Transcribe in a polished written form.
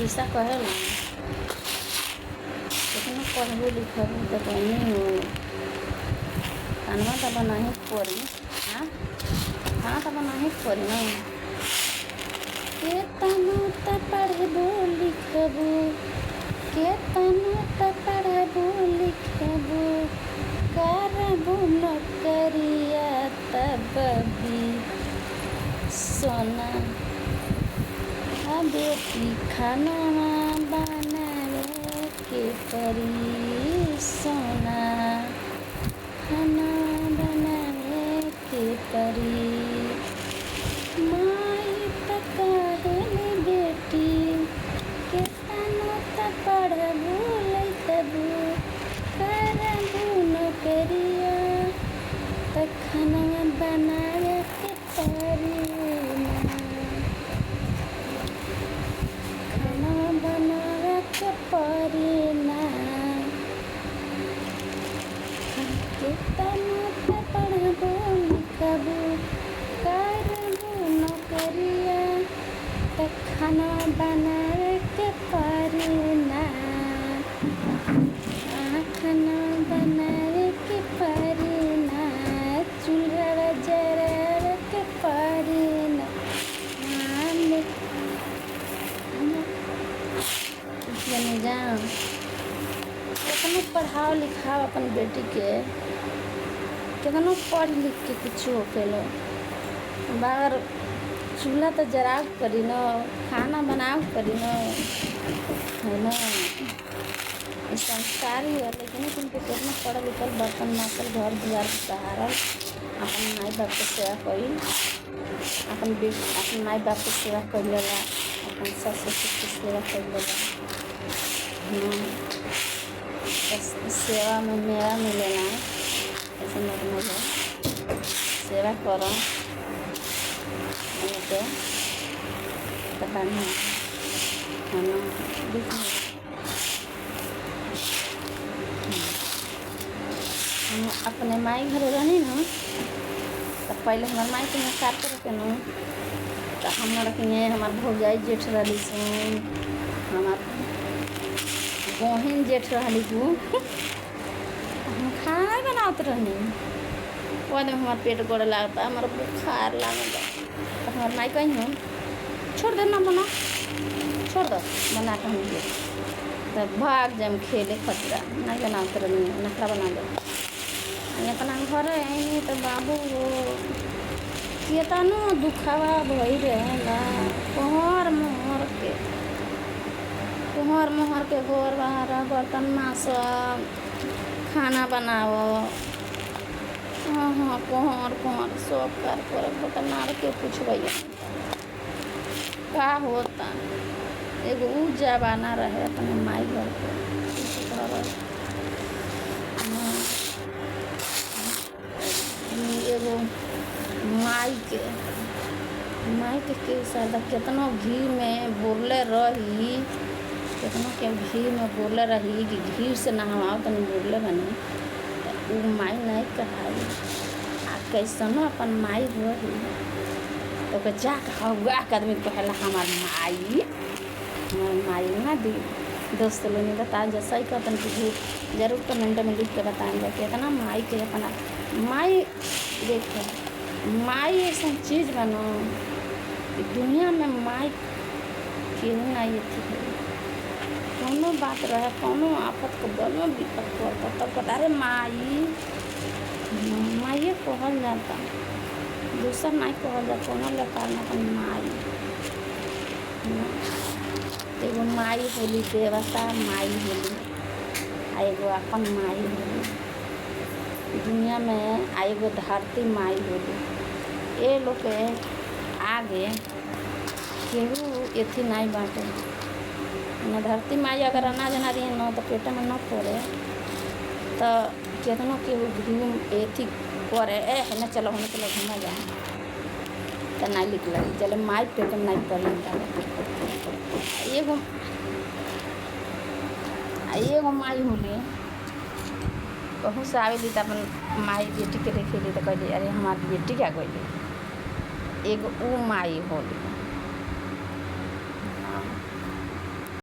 खिस्सा कहेला कितना पढ़बू लिखबू तो बनी हो खाना तो बनाही पड़ी। हाँ खाना तो बनाही पड़ी ना। केतना तो पढ़बू लिखबू केतना तो पढ़बू लिखबू करबू नौकरिया तब भी सोना बेटी खाना बनावे के परी सोना खाना बनावे के परी। माई त कहेली बेटी केतना त पढ़बू लिखबू करबू नौकरिया त खाना बनावे के परी बनावे के परी ना। केतना त पढ़बू लिखबू करबू नौकरिया त खाना बनावे के परी ना। खाना बनावे के परी ना चूल्हा जरावे के परी ना। जाने जाओ कितना पढ़ाओ लिखाओ अपन बेटी के कितना पढ़ लिख के कुछ हो पेलो बाहर चूल्हा तो जराव करी न खाना बनाव करी न है न। संस्कारी है लेकिन तुमको कितना पढ़ल लिखल बर्तन मासल घर दुआर सहारल अपन माई बाप के सेवा करी अपन माई बाप के सेवा कर लेला अपन सास ससुर के सेवा कर लेला। सेवा में मेवा मिलेला ऐसे मत मिले सेवा करो उनके तो बढ़िया है ना। हम अपने माई घर रहनी ना तो पहले हमारे माई के यहाँ काट रखे न तो हम रखिए हमारे भौजाई जेठ रही सुन हमार बहन जेठ रही तू हम खाना बनात रहनी बाद में हमारे पेट गोड़ लगता हमारा बुखार लगता तो हमारे माई कहीं हो छोड़ दे ना बना छोड़ दो बना के हम तो भाग जम खेले खतरा नहीं बनाते रहनी नखरा बना दो अपना घर आई तो बाबू केतना दुखावा भई रहेला कोहर मोहर के घर बाहर बर्तन मास खाना बनाओ। हाँ कोहर सब कर बर्तन मार के कुछ भैया का होता एगो ऊ जमाना रहे अपने माई घर पे एगो माई के सादा कितना घी में बोले रही कितना के घी में बोले रही कि घी से नहवाओ तो नहीं बोले बनी तो वो माई नहीं कहाई आ कैसनो अपन माई रही तो जा हुआ आदमी कहला हमार माई ना दी दोस्त लोग ने बताया जैसा ही कहते कि जरूर कमेंट में लिख के बताएंगे कि इतना माई के अपना माई देखो माई ऐसा चीज़ बनो कि दुनिया में माई क्यों ना ये थी कोनो बात रहे कोनो आफत को बनो विपत पड़ता तब कहता अरे माई कहल जाता दूसर नहीं कहल जाता कोनो लेकर ना अपन माई एगो माई होली देवता माई होली आ एगो अपन माई होली दुनिया में आ एगो धरती माई होली ये लोग के आगे केहू एथी नहीं बाटे न धरती माई अगर अनाज ना रही न तो पेट में न पड़े तो कितना केहू घूम एथी करे न चलो हम चलो घूमा जाए तो नहीं लिख लगी चले माई पेट में नहीं पड़ी एगो माई होली कहूँ से आवेली तो अपन माई बेटी के देखेली तो कहली अरे हमारी बेटी क्या गई एगो ऊ माई होली।